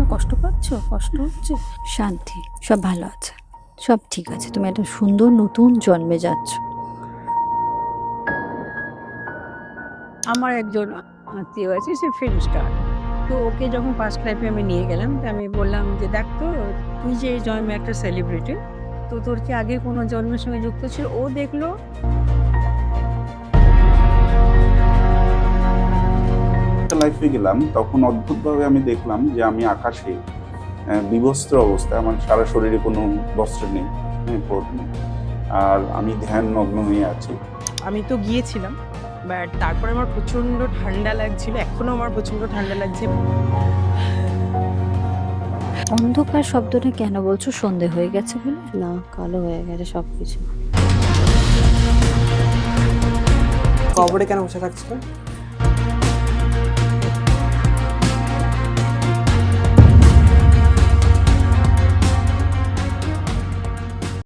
কষ্ট পাচ্ছ? কষ্ট হচ্ছে? শান্তি, সব ভালো আছে, সব ঠিক আছে। তুমি একটা সুন্দর নতুন জন্মে যাচ্ছ। আমার একজন আত্মীয় আছে, সে ফিল্ম স্টার। তো ওকে যখন ফার্স্ট লাইফে আমি নিয়ে গেলাম, তো আমি বললাম যে, "দেখ তো, তুই যে এই জন্মে একটা সেলিব্রিটি, তো তোর কি আগে কোনো জন্মের সঙ্গে যুক্ত ছিল?" ও দেখলো লাইফে গেলাম, তখন অদ্ভুতভাবে আমি দেখলাম যে আমি আকাশে বিবস্ত্র অবস্থায়, আমার সারা শরীরে কোনো বস্ত্র নেই, কোট নেই, আর আমি ধ্যান মগ্ন হয়ে আছি। আমি তো গিয়েছিলাম, বাট তারপরে আমার প্রচণ্ড ঠান্ডা লাগছিল, এখনও আমার প্রচণ্ড ঠান্ডা লাগছে। অন্ধকার শব্দটা কেন বলছো? সন্ধে হয়ে গেছে বলে? না, কালো হয়ে গেছে সবকিছু। কবরে কেন বসে থাকছিল?